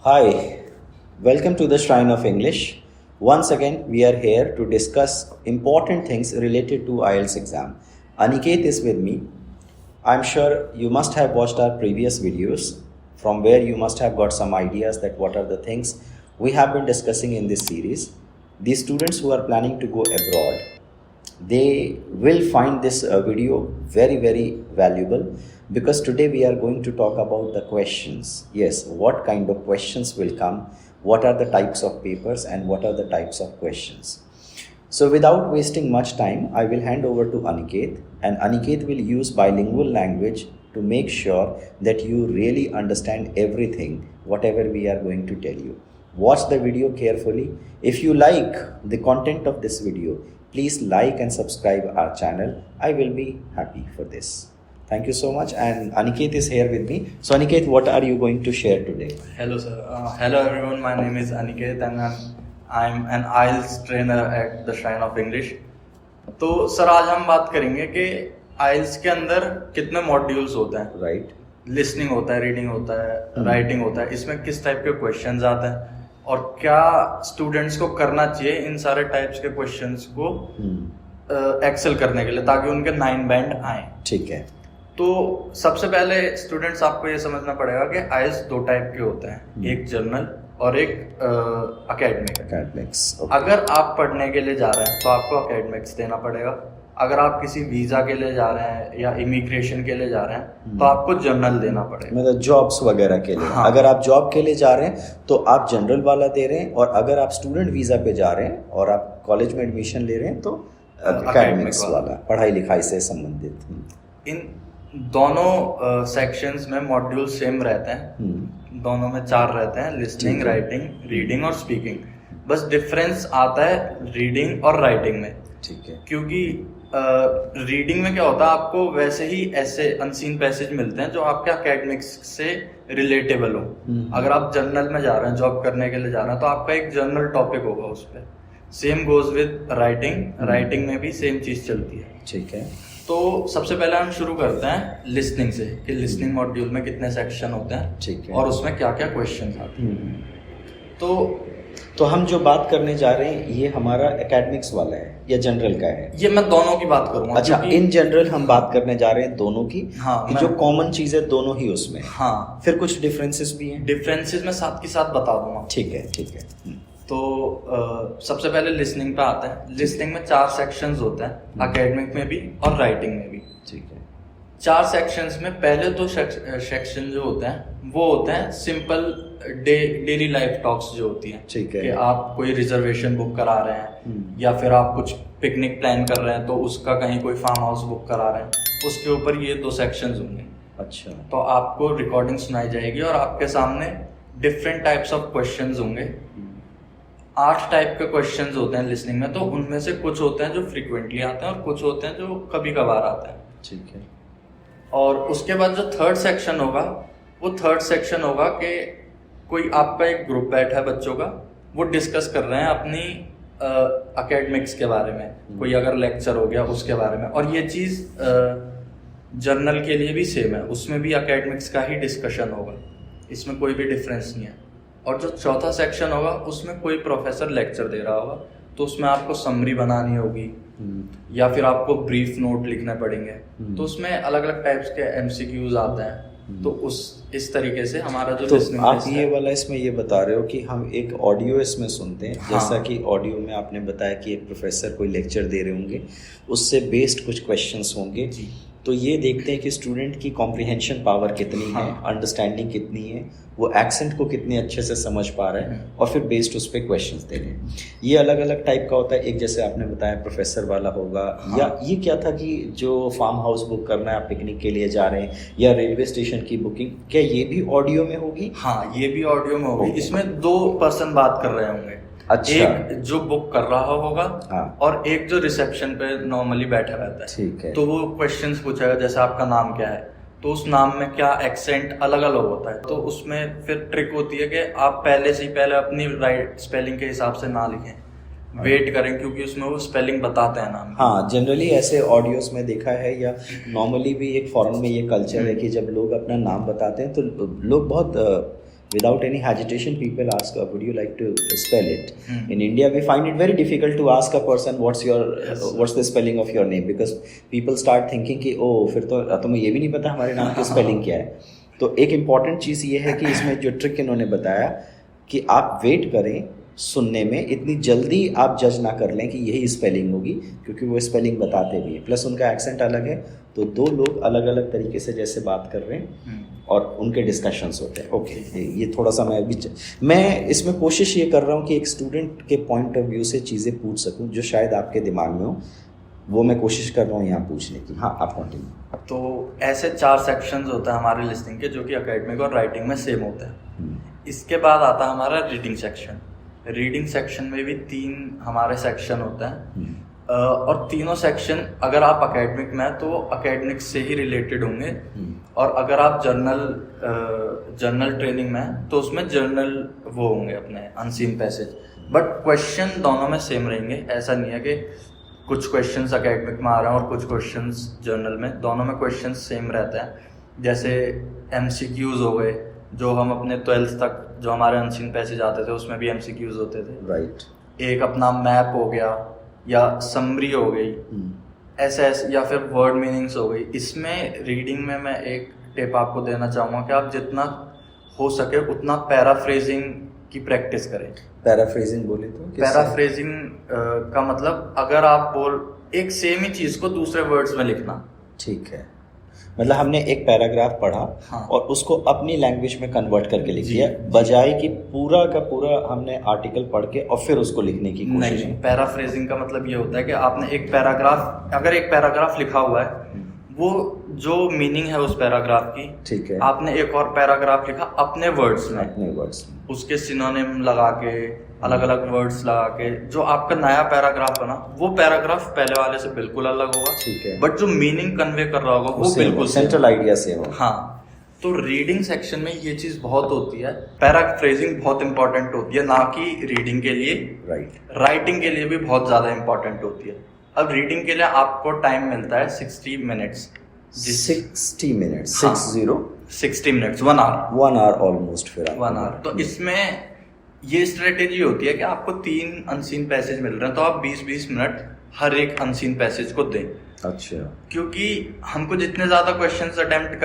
Hi, welcome to the Shrine of English. Once again, we are here to discuss important things related to IELTS exam. Aniket is with me. I'm sure you must have watched our previous videos from where you must have got some ideas that what are the things we have been discussing in this series. The students who are planning to go abroad, they will find this video very valuable because today we are going to talk about the questions. Yes, what kind of questions will come, what are the types of papers, and what are the types of questions. So without wasting much time, I will hand over to Aniket, and Aniket will use bilingual language to make sure that you really understand everything whatever we are going to tell you. Watch the video carefully. If you like the content of this video, please like and subscribe our channel. I will be happy for this. Thank you so much. And Aniket is here with me. So Aniket, what are you going to share today? Hello sir. Hello everyone. My name is Aniket and I'm an IELTS trainer at the Shrine of English. तो sir आज हम बात करेंगे कि IELTS के अंदर कितने modules होते हैं. Right. लिसनिंग होता है, रीडिंग होता है, राइटिंग होता है. इसमें किस टाइप के क्वेश्चंस आते हैं और क्या स्टूडेंट्स को करना चाहिए इन सारे टाइप्स के क्वेश्चंस को एक्सेल करने के लिए ताकि उनके 9 बैंड आए. ठीक है. तो सबसे पहले स्टूडेंट्स आपको ये समझना पड़ेगा कि आइल्स 2 टाइप के होते हैं, एक जनरल और एक एकेडमिक्स. अगर आप पढ़ने के लिए जा रहे हैं तो आपको एकेडमिक्स देना पड़ेगा. अगर आप किसी वीजा के लिए जा रहे हैं या इमिग्रेशन के लिए जा रहे हैं तो आपको जनरल देना पड़ेगा. मतलब जॉब्स वगैरह के लिए. हाँ. अगर आप जॉब के लिए जा रहे हैं तो आप जनरल वाला दे रहे हैं, और अगर आप स्टूडेंट वीजा पे जा रहे हैं और आप कॉलेज में एडमिशन ले रहे हैं तो एकेडमिक्स वाला, पढ़ाई लिखाई से संबंधित. इन दोनों सेक्शंस में मॉड्यूल सेम रहते हैं. दोनों में 4 रहते हैं, लिसनिंग, राइटिंग, रीडिंग और स्पीकिंग. बस डिफरेंस आता है रीडिंग और राइटिंग में. ठीक है. क्योंकि रीडिंग में क्या होता है, आपको वैसे ही ऐसे अनसीन पैसेज मिलते हैं जो आपके एकेडमिक्स से रिलेटेबल हो. अगर आप जर्नल में जा रहे हैं, जॉब करने के लिए जा रहे हैं, तो आपका एक जर्नल टॉपिक होगा उस पर. Same goes with writing. Writing में भी सेम चीज चलती है. ठीक है. तो सबसे पहले हम शुरू करते हैं लिसनिंग से कि लिसनिंग मॉड्यूल में कितने सेक्शन होते हैं. ठीक है. और उसमें क्या क्या क्वेश्चन आते हैं. तो हम जो बात करने जा रहे हैं ये हमारा एकेडमिक्स वाला है या जनरल का है? ये मैं दोनों की बात करूंगा. अच्छा, इन जनरल हम बात करने जा रहे हैं दोनों की. हाँ, जो कॉमन चीज है दोनों ही उसमें. हाँ. फिर कुछ डिफरेंसेस भी हैं. डिफरेंसेस मैं साथ के साथ बता दूंगा. ठीक है. ठीक है. तो सबसे पहले लिसनिंग पे आते हैं. लिसनिंग में 4 सेक्शंस होते हैं, एकेडमिक में भी और राइटिंग में भी. ठीक है. 4 सेक्शंस में पहले 2 सेक्शन जो होते हैं वो होते हैं सिंपल डेली लाइफ टॉक्स जो होती हैं. ठीक है. कि आप कोई रिजर्वेशन बुक करा रहे हैं या फिर आप कुछ पिकनिक प्लान कर रहे हैं तो उसका कहीं कोई फार्म हाउस बुक करा रहे हैं, उसके ऊपर ये 2 सेक्शंस होंगे. अच्छा. तो आपको रिकॉर्डिंग सुनाई जाएगी और आपके सामने डिफरेंट टाइप्स ऑफ क्वेश्चंस होंगे. 8 टाइप के क्वेश्चंस होते हैं लिसनिंग में. तो उनमें से कुछ होते हैं जो फ्रीक्वेंटली आते हैं और कुछ होते हैं जो कभी कभार आते हैं. ठीक है. और उसके बाद जो थर्ड सेक्शन होगा वो थर्ड सेक्शन होगा कि कोई आपका एक ग्रुप बैठा है बच्चों का, वो डिस्कस कर रहे हैं अपनी एकेडमिक्स के बारे में. कोई अगर लेक्चर हो गया उसके बारे में. और ये चीज़ जर्नल के लिए भी सेम है, उसमें भी एकेडमिक्स का ही डिस्कशन होगा. इसमें कोई भी डिफरेंस नहीं है. और जो चौथा सेक्शन होगा उसमें कोई प्रोफेसर लेक्चर दे रहा होगा, तो उसमें आपको समरी बनानी होगी या फिर आपको ब्रीफ नोट लिखने पड़ेंगे. तो उसमें अलग अलग टाइप्स के एमसीक्यूज आते हैं. तो इस तरीके से हमारा जो तो आप ये वाला इसमें ये बता रहे हो कि हम एक ऑडियो इसमें सुनते हैं. हाँ. जैसा कि ऑडियो में आपने बताया कि एक प्रोफेसर कोई लेक्चर दे रहे होंगे, उससे बेस्ड कुछ क्वेश्चंस होंगे जी. तो ये देखते हैं कि स्टूडेंट की कॉम्प्रिहेंशन पावर कितनी है, अंडरस्टैंडिंग कितनी है, वो एक्सेंट को कितने अच्छे से समझ पा रहे हैं, और फिर बेस्ड उस पर क्वेश्चंस दे रहे हैं. ये अलग अलग टाइप का होता है. एक जैसे आपने बताया प्रोफेसर वाला होगा. हाँ. या ये क्या था कि जो फार्म हाउस बुक करना है, आप पिकनिक के लिए जा रहे हैं, या रेलवे स्टेशन की बुकिंग, क्या ये भी ऑडियो में होगी? हाँ, ये भी ऑडियो में होगी. इसमें 2 पर्सन बात कर रहे होंगे. अच्छा. एक जो बुक कर रहा होगा. हाँ. और एक जो रिसेप्शन पे नॉर्मली बैठा रहता है. ठीक है. तो वो क्वेश्चंस पूछेगा, जैसे आपका नाम क्या है, तो उस नाम में क्या एक्सेंट अलग अलग होता है. तो उसमें फिर ट्रिक होती है कि आप पहले से ही पहले अपनी राइट स्पेलिंग के हिसाब से ना लिखें, वेट करें, क्योंकि उसमें वो स्पेलिंग बताते हैं नाम. हाँ, जनरली ऐसे ऑडियोज में देखा है, या नॉर्मली भी एक फॉरेन में ये कल्चर है कि जब लोग अपना नाम बताते हैं तो लोग बहुत without any hesitation people ask, would you like to spell it? In India we find it very difficult to ask a person what's the spelling of your name, because people start thinking कि oh फिर तो तुम्हें ये भी नहीं पता हमारे नाम की स्पेलिंग क्या है. तो एक इम्पॉर्टेंट चीज़ ये है कि इसमें जो ट्रिक इन्होंने बताया कि आप वेट करें सुनने में, इतनी जल्दी आप जज ना कर लें कि यही स्पेलिंग होगी, क्योंकि वो स्पेलिंग बताते भी हैं, प्लस उनका एक्सेंट अलग है, तो दो लोग अलग अलग तरीके से जैसे बात कर रहे हैं और उनके डिस्कशंस होते हैं. ओके, ये थोड़ा सा मैं इसमें कोशिश ये कर रहा हूँ कि एक स्टूडेंट के पॉइंट ऑफ व्यू से चीज़ें पूछ सकूँ जो शायद आपके दिमाग में हो, वो मैं कोशिश कर रहा हूँ यहाँ पूछने की. हाँ, आप कंटिन्यू. तो ऐसे 4 सेक्शंस होते हैं हमारे लिस्निंग के, जो कि एकेडमिक और राइटिंग में सेम होते हैं. इसके बाद आता है हमारा रीडिंग सेक्शन. रीडिंग सेक्शन में भी 3 हमारे सेक्शन होते हैं, और तीनों सेक्शन अगर आप एकेडमिक में हैं तो एकेडमिक से ही रिलेटेड होंगे, और अगर आप जर्नल ट्रेनिंग में हैं तो उसमें जर्नल वो होंगे अपने अनसीन पैसेज. बट क्वेश्चन दोनों में सेम रहेंगे. ऐसा नहीं है कि कुछ क्वेश्चंस एकेडमिक में आ रहे हैं और कुछ क्वेश्चंस जर्नल में. दोनों में क्वेश्चंस सेम रहते हैं. जैसे MCQs हो गए, जो हम अपने 12th तक जो हमारे अनसीन पैसेज आते थे उसमें भी MCQs होते थे. राइट. एक अपना मैप हो गया या समरी हो गई, ऐसे या फिर वर्ड मीनिंग्स हो गई. इसमें रीडिंग में मैं एक टिप आपको देना चाहूँगा कि आप जितना हो सके उतना पैराफ्रेजिंग की प्रैक्टिस करें. पैराफ्रेजिंग बोले तो पैराफ्रेजिंग का मतलब अगर आप एक सेम ही चीज़ को दूसरे वर्ड्स में लिखना. ठीक है, मतलब हमने एक पैराग्राफ पढ़ा, हाँ, और उसको अपनी लैंग्वेज में कन्वर्ट करके लिख दिया, बजाय कि पूरा का पूरा हमने आर्टिकल पढ़ के और फिर उसको लिखने की कोशिश. नहीं, पैराफ्रेजिंग का मतलब ये होता है कि आपने एक पैराग्राफ लिखा हुआ है, वो जो मीनिंग है उस पैराग्राफ की, ठीक है, आपने एक और पैराग्राफ लिखा अपने वर्ड्स में, उसके सिनोनिम लगा के, अलग अलग वर्ड्स लगा के, जो आपका नया पैराग्राफ बना वो पैराग्राफ पहले वाले से बिल्कुल अलग होगा, ठीक है, बट जो मीनिंग कन्वे कर रहा होगा वो बिल्कुल सेंट्रल आइडिया से हो. हाँ, तो रीडिंग सेक्शन में ये चीज बहुत होती है. पैराफ्रेजिंग बहुत इंपॉर्टेंट होती है, ना कि रीडिंग के लिए, राइटिंग के लिए भी बहुत ज्यादा इंपॉर्टेंट होती है. अब रीडिंग के लिए आपको टाइम मिलता है 60 minutes. 60 minutes, 60 minutes, 1 hour, 1 hour almost. फिर 1 आवर. तो इसमें ये स्ट्रेटेजी होती है कि आपको 3 अनसीन पैसेज मिल रहे हैं, तो आप 20-20 मिनट हर एक अनसीन पैसेज को दें. अच्छा. क्योंकि हमको जितने ज्यादा क्वेश्चंस अटेम्प्ट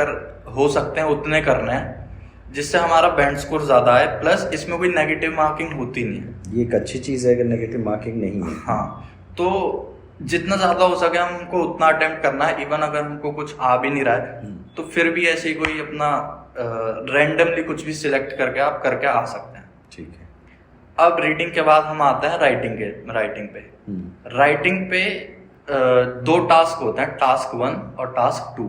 हो सकते हैं उतने करने हैं, जिससे हमारा बैंड स्कोर ज्यादा है. प्लस इसमें कोई नेगेटिव मार्किंग होती नहीं है. ये एक अच्छी चीज है अगर नेगेटिव मार्किंग नहीं है. हाँ, तो जितना ज्यादा हो सके हमको उतना अटेम्प्ट करना है. इवन अगर हमको कुछ आ भी नहीं रहा है तो फिर भी ऐसे ही कोई अपना रैंडमली कुछ भी सिलेक्ट करके आप करके आ सकते हैं. ठीक है. अब रीडिंग के बाद हम आते हैं राइटिंग पे. राइटिंग पे 2 टास्क होते हैं, टास्क 1 और टास्क 2.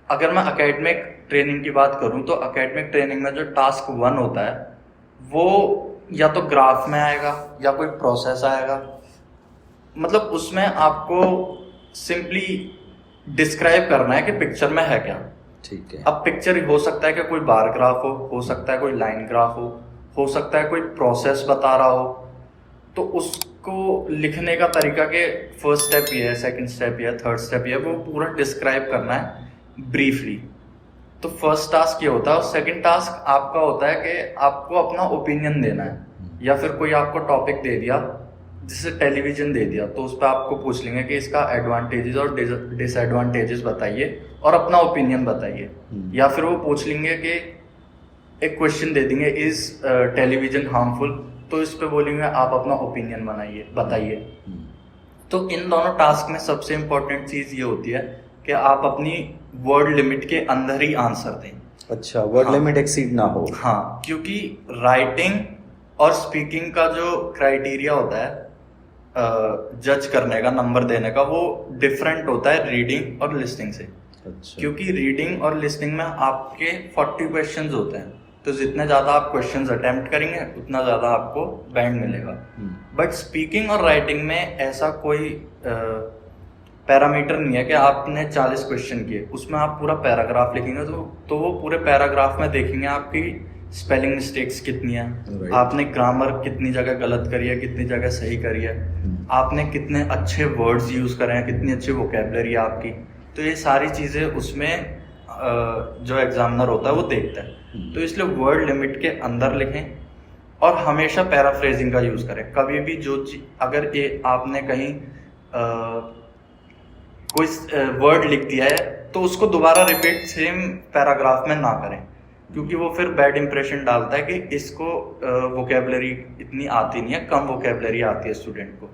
अगर मैं एकेडमिक ट्रेनिंग की बात करूं तो एकेडमिक ट्रेनिंग में जो टास्क 1 होता है वो या तो ग्राफ में आएगा या कोई प्रोसेस आएगा. मतलब उसमें आपको सिंपली डिस्क्राइब करना है कि पिक्चर में है क्या. ठीक है. अब पिक्चर हो सकता है कि कोई बार ग्राफ हो सकता है कोई लाइन ग्राफ हो सकता है कोई प्रोसेस बता रहा हो. तो उसको लिखने का तरीका के फर्स्ट स्टेप ये है, सेकंड स्टेप ये है, थर्ड स्टेप ये है, वो पूरा डिस्क्राइब करना है ब्रीफली. तो फर्स्ट टास्क ये होता है. और सेकंड टास्क आपका होता है कि आपको अपना ओपिनियन देना है, या फिर कोई आपको टॉपिक दे दिया जैसे टेलीविजन दे दिया तो उस पर आपको पूछ लेंगे कि इसका एडवांटेजेस और डिसएडवांटेजेस बताइए और अपना ओपिनियन बताइए. या फिर वो पूछ लेंगे कि एक क्वेश्चन दे देंगे, इज टेलीविजन हार्मफुल, तो इस पे बोलेंगे आप अपना ओपिनियन बताइए. तो इन दोनों टास्क में सबसे इम्पोर्टेंट चीज ये होती है कि आप अपनी वर्ड लिमिट के अंदर ही आंसर दें. अच्छा, वर्ड लिमिट एक्सीड ना हो. हाँ, क्योंकि राइटिंग और स्पीकिंग का जो क्राइटेरिया होता है जज करने का, नंबर देने का, वो डिफरेंट होता है रीडिंग और लिसनिंग से. अच्छा. क्योंकि रीडिंग और लिसनिंग में आपके 40 क्वेश्चंस होते हैं, तो जितने ज्यादा आप क्वेश्चंस अटेम्प्ट करेंगे उतना ज्यादा आपको बैंड मिलेगा. बट स्पीकिंग और राइटिंग में ऐसा कोई पैरामीटर नहीं है कि आपने 40 क्वेश्चन किए, उसमें आप पूरा पैराग्राफ लिखेंगे तो वो पूरे पैराग्राफ में देखेंगे आपकी स्पेलिंग मिस्टेक्स कितनी है, आपने ग्रामर कितनी जगह गलत करी है, कितनी जगह सही करी है, आपने कितने अच्छे वर्ड्स यूज करे हैं, कितनी अच्छी वोकेबलरी है आपकी. तो ये सारी चीजें उसमें जो एग्जामिनर होता है वो देखता है। तो इसलिए वर्ड लिमिट के अंदर लिखें और हमेशा पैराफ्रेजिंग का यूज़ करें। कभी भी जो अगर ये आपने कहीं कोई वर्ड लिख दिया है तो उसको दोबारा रिपीट सेम पैराग्राफ में ना करें, क्योंकि वो फिर बैड इंप्रेशन डालता है कि इसको वोकेबलरी इतनी आती नहीं है, कम वोकेबलरी आती है स्टूडेंट को।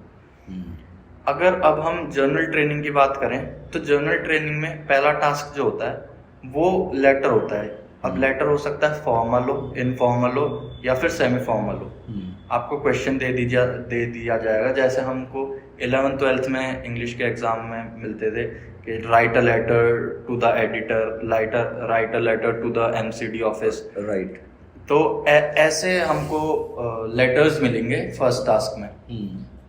अगर अब हम जर्नल ट्रेनिंग की बात करें तो जर्नल ट्रेनिंग में पहला टास्क जो होता है वो लेटर होता है। अब लेटर हो सकता है फॉर्मल हो, इनफॉर्मल हो या फिर सेमी फॉर्मल हो। आपको क्वेश्चन दे दिया जाएगा, जैसे हमको 11th-12th में इंग्लिश के एग्जाम में मिलते थे कि write a letter to the editor, write a letter to the MCD office. Right. तो ऐसे हमको लेटर्स मिलेंगे फर्स्ट टास्क में।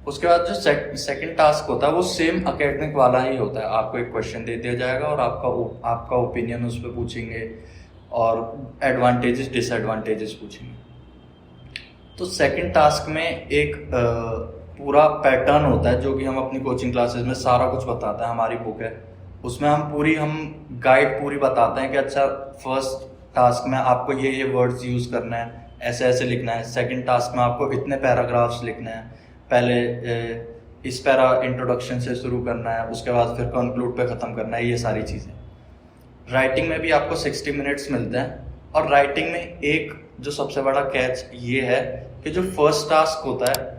उसके बाद जो सेकंड टास्क होता है वो सेम एकेडमिक वाला ही होता है। आपको एक क्वेश्चन दे दिया जाएगा और आपका ओपिनियन उस पर पूछेंगे और एडवांटेजेस डिसएडवांटेजेस पूछेंगे। तो सेकंड टास्क में एक पूरा पैटर्न होता है जो कि हम अपनी कोचिंग क्लासेस में सारा कुछ बताता है, हमारी बुक है उसमें हम गाइड पूरी बताते हैं कि अच्छा फर्स्ट टास्क में आपको ये वर्ड्स यूज करना है, ऐसे ऐसे लिखना है। सेकंड टास्क में आपको इतने पैराग्राफ्स लिखना है, पहले इस पैरा इंट्रोडक्शन से शुरू करना है, उसके बाद फिर कंक्लूड पे ख़त्म करना है, ये सारी चीज़ें। राइटिंग में भी आपको 60 मिनट्स मिलते हैं और राइटिंग में एक जो सबसे बड़ा कैच ये है कि जो फर्स्ट टास्क होता है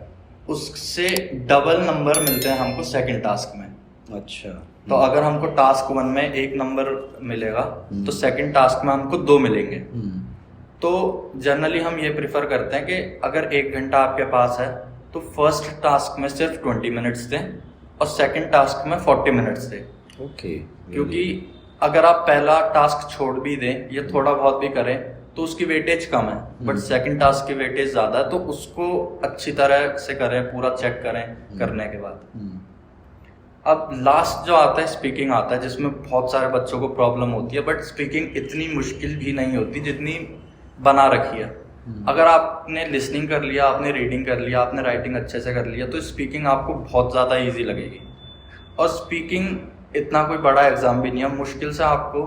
उससे डबल नंबर मिलते हैं हमको सेकंड टास्क में। अच्छा। तो अगर हमको टास्क 1 में 1 नंबर मिलेगा तो सेकंड टास्क में हमको 2 मिलेंगे। तो जनरली हम ये प्रिफर करते हैं कि अगर 1 घंटा आपके पास है तो फर्स्ट टास्क में सिर्फ 20 मिनट्स दें और सेकंड टास्क में 40 मिनट्स दें। ओके। क्योंकि अगर आप पहला टास्क छोड़ भी दें या थोड़ा बहुत भी करें तो उसकी वेटेज कम है, बट सेकंड टास्क की वेटेज ज्यादा है, तो उसको अच्छी तरह से करें, पूरा चेक करें करने के बाद। अब लास्ट जो आता है स्पीकिंग आता है, जिसमें बहुत सारे बच्चों को प्रॉब्लम होती है, बट स्पीकिंग इतनी मुश्किल भी नहीं होती जितनी बना रखी है। अगर आपने लिसनिंग कर लिया, आपने रीडिंग कर लिया, आपने राइटिंग अच्छे से कर लिया तो स्पीकिंग आपको बहुत ज़्यादा ईजी लगेगी। और स्पीकिंग इतना कोई बड़ा एग्जाम भी नहीं है, मुश्किल से आपको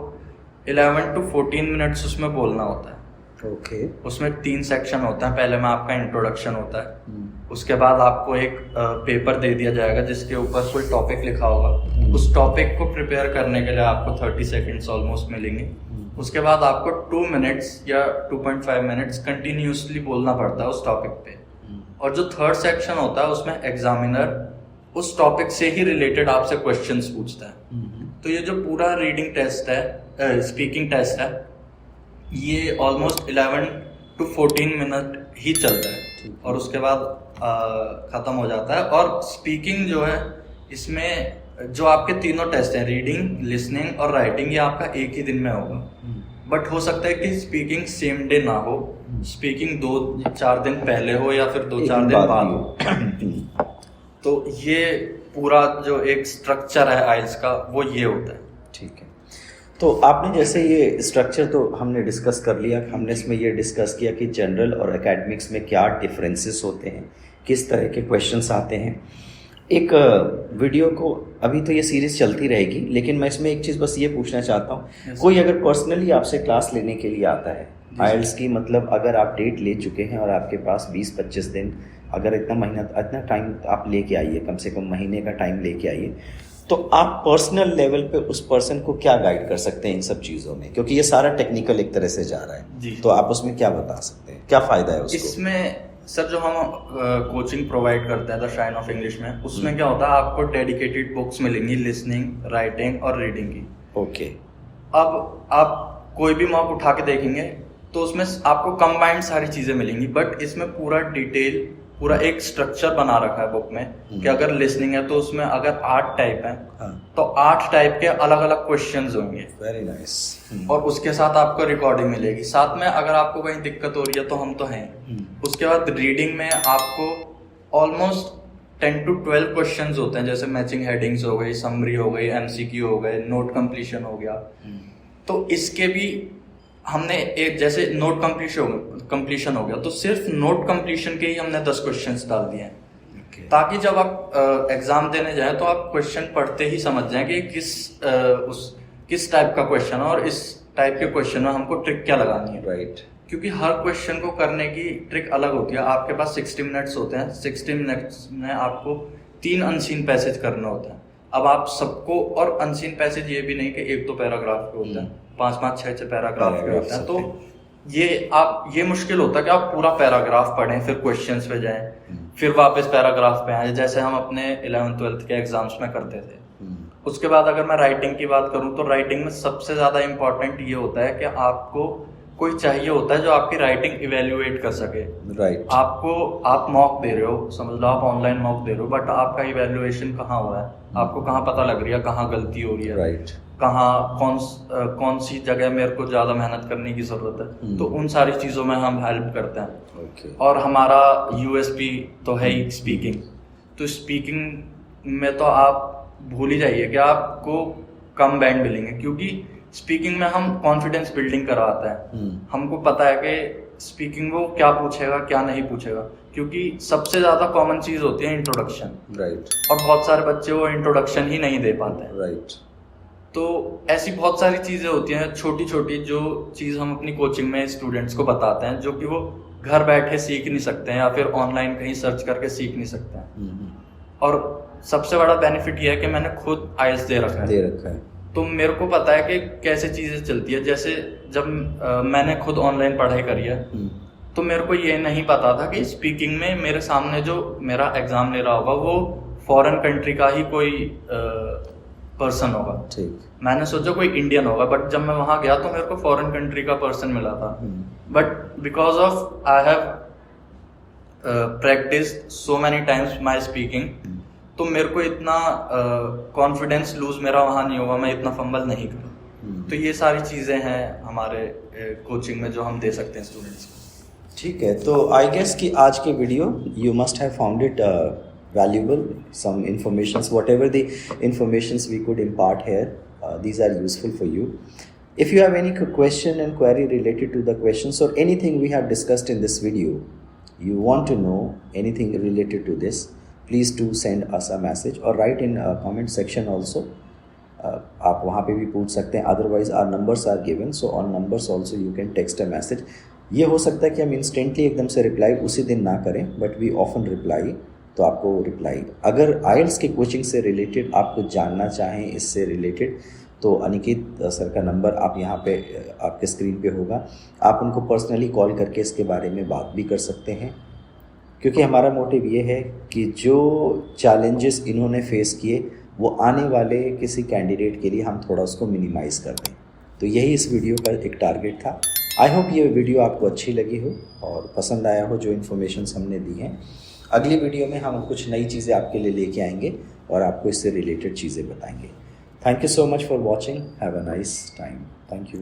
11 to 14 मिनट्स उसमें बोलना होता है। ओके। उसमें 3 सेक्शन होते हैं। पहले में आपका इंट्रोडक्शन होता है, उसके बाद आपको एक पेपर दे दिया जाएगा जिसके ऊपर कोई टॉपिक लिखा होगा। उस टॉपिक को प्रिपेयर करने के लिए आपको 30 सेकेंड्स ऑलमोस्ट मिलेंगे। उसके बाद आपको 2 मिनट्स या 2.5 मिनट्स कंटिन्यूसली बोलना पड़ता है उस टॉपिक पे। और जो थर्ड सेक्शन होता है उसमें एग्जामिनर उस टॉपिक से ही रिलेटेड आपसे क्वेश्चंस पूछता है। तो ये जो पूरा रीडिंग टेस्ट है, स्पीकिंग टेस्ट है, ये ऑलमोस्ट 11 to 14 मिनट ही चलता है और उसके बाद ख़त्म हो जाता है। और स्पीकिंग जो है इसमें जो आपके तीनों टेस्ट हैं, रीडिंग, लिसनिंग और राइटिंग, ये आपका एक ही दिन में होगा। बट हो सकता है कि स्पीकिंग सेम डे ना हो, स्पीकिंग 2-4 दिन पहले हो या फिर 2-4 दिन बाद हो। तो ये पूरा जो एक स्ट्रक्चर है आइल्स का वो ये होता है। ठीक है। तो आपने जैसे ये स्ट्रक्चर तो हमने डिस्कस कर लिया, हमने इसमें ये डिस्कस किया कि जनरल और एकेडमिक्स में क्या डिफरेंसेस होते हैं, किस तरह के क्वेश्चंस आते हैं। एक वीडियो को अभी तो ये सीरीज़ चलती रहेगी, लेकिन मैं इसमें एक चीज़ बस ये पूछना चाहता हूँ, कोई अगर पर्सनली आपसे क्लास लेने के लिए आता है आइल्स की, मतलब अगर आप डेट ले चुके हैं और आपके पास 20-25 दिन, अगर इतना टाइम आप लेके आइए, कम से कम महीने का टाइम लेके आइए, तो आप पर्सनल लेवल पे उस पर्सन को क्या गाइड कर सकते हैं इन सब चीज़ों में, क्योंकि ये सारा टेक्निकल एक तरह से जा रहा है, तो आप उसमें क्या बता सकते हैं, क्या फ़ायदा है उसको? इसमें सर जो हम कोचिंग प्रोवाइड करते हैं द श्राइन ऑफ इंग्लिश में, उसमें क्या होता है, आपको डेडिकेटेड बुक्स मिलेंगी लिसनिंग, राइटिंग और रीडिंग की। ओके। अब आप कोई भी मॉक उठा के देखेंगे तो उसमें आपको कंबाइंड सारी चीज़ें मिलेंगी, बट इसमें पूरा डिटेल, पूरा एक स्ट्रक्चर बना रखा है बुक में कि अगर लिसनिंग है तो उसमें अगर 8 टाइप है तो 8 टाइप के अलग अलग क्वेश्चंस होंगे। Very nice. और उसके साथ आपको रिकॉर्डिंग मिलेगी। साथ में अगर आपको कहीं दिक्कत हो रही है तो हम तो हैं। उसके बाद रीडिंग में आपको ऑलमोस्ट 10 to 12 क्वेश्चंस होते हैं, जैसे मैचिंग हेडिंग्स हो गई, समरी हो गई, एमसीक्यू हो गए, नोट कंप्लीशन हो गया। तो इसके भी हमने एक, जैसे नोट कंप्लीशन हो गया तो सिर्फ नोट कंप्लीशन के ही हमने 10 क्वेश्चंस डाल दिए हैं, ताकि जब आप एग्जाम देने जाएं तो आप क्वेश्चन पढ़ते ही समझ जाएं कि किस उस किस टाइप का क्वेश्चन है और इस टाइप के क्वेश्चन में हमको ट्रिक क्या लगानी है। राइट। क्योंकि हर क्वेश्चन को करने की ट्रिक अलग होती है। आपके पास 60 मिनट्स होते हैं, 60 मिनट्स में आपको 3 अनसीन पैसेज करने होते हैं। अब आप सबको, और अनसीन पैसेज ये भी नहीं कि एक तो पैराग्राफ के होते हैं, 5-5, 6-6 पैराग्राफ के होते हैं। तो ये मुश्किल होता है कि आप पूरा पैराग्राफ पढ़ें, फिर क्वेश्चंस पे जाएं, फिर वापस पैराग्राफ पे आए, जैसे हम अपने 11th-12th के एग्जाम्स में करते थे। उसके बाद अगर मैं राइटिंग की बात करूं तो राइटिंग में सबसे ज्यादा इंपॉर्टेंट ये होता है कि आपको कोई चाहिए होता है जो आपकी राइटिंग इवेल्युएट कर सके। राइट। आप मॉक दे रहे हो, समझ लो आप ऑनलाइन मॉक दे रहे हो, बट आपका इवेल्युएशन कहाँ हुआ है, आपको कहाँ पता लग रही है कहाँ गलती हो रही है, राइट, कहाँ कौन सी जगह मेरे को ज्यादा मेहनत करने की जरूरत है। तो उन सारी चीजों में हम हेल्प करते हैं। ओके। और हमारा यूएसपी तो है ही स्पीकिंग। तो स्पीकिंग में तो आप भूल ही जाइए कि आपको कम बैंड मिलेंगे, क्योंकि स्पीकिंग में हम कॉन्फिडेंस बिल्डिंग करवाते हैं। हमको पता है कि स्पीकिंग वो क्या पूछेगा क्या नहीं पूछेगा, क्योंकि सबसे ज्यादा कॉमन चीज होती है इंट्रोडक्शन। राइट। और बहुत सारे बच्चे वो इंट्रोडक्शन ही नहीं दे पाते हैं। राइट। तो ऐसी बहुत सारी चीजें होती हैं छोटी छोटी, जो चीज हम अपनी कोचिंग में स्टूडेंट्स को बताते हैं, जो कि वो घर बैठे सीख नहीं सकते हैं या फिर ऑनलाइन कहीं सर्च करके सीख नहीं सकते हैं। और सबसे बड़ा बेनिफिट ये है कि मैंने खुद आईएल्स दे रखा है। तो मेरे को पता है कि कैसे चीजें चलती है। जैसे जब मैंने खुद ऑनलाइन पढ़ाई करी है, तो मेरे को ये नहीं पता था कि स्पीकिंग में मेरे सामने जो मेरा एग्जाम ले रहा होगा वो फॉरेन कंट्री का ही कोई पर्सन होगा। ठीक। मैंने सोचा कोई इंडियन होगा, बट जब मैं वहां गया तो मेरे को फॉरेन कंट्री का पर्सन मिला था। But because of I have practice so many times my speaking, तो मेरे को इतना कॉन्फिडेंस लूज मेरा वहां नहीं हुआ, मैं इतना फंबल नहीं करूँ। तो ये सारी चीजें हैं हमारे कोचिंग में जो हम दे सकते हैं स्टूडेंट्स को। ठीक है, तो आई गेस कि आज के video you must have found it valuable, some informations, whatever the informations we could impart here, these are useful for you. If you have any question and query related to the questions or anything we have discussed in this video, you want to know anything related to this, please do send us a message or write in a comment section also. आप वहाँ पे भी पूछ सकते हैं, otherwise our numbers are given, so on numbers also you can text a message. ये हो सकता है कि हम instantly एकदम से reply उसी दिन ना करें, but we often reply, तो आपको रिप्लाई। अगर आइल्स के कोचिंग से रिलेटेड आप कुछ जानना चाहें इससे रिलेटेड, तो अनिकेत सर का नंबर आप यहाँ पे आपके स्क्रीन पे होगा, आप उनको पर्सनली कॉल करके इसके बारे में बात भी कर सकते हैं। क्योंकि हमारा मोटिव ये है कि जो चैलेंजेस इन्होंने फेस किए वो आने वाले किसी कैंडिडेट के लिए हम थोड़ा उसको मिनिमाइज़ कर दें। तो यही इस वीडियो का एक टारगेट था। आई होप ये वीडियो आपको अच्छी लगी हो और पसंद आया हो जो इन्फॉर्मेशंस हमने दी हैं। अगली वीडियो में हम कुछ नई चीज़ें आपके लिए लेके आएंगे और आपको इससे रिलेटेड चीज़ें बताएंगे। Thank you so much for watching. Have a nice time. Thank you.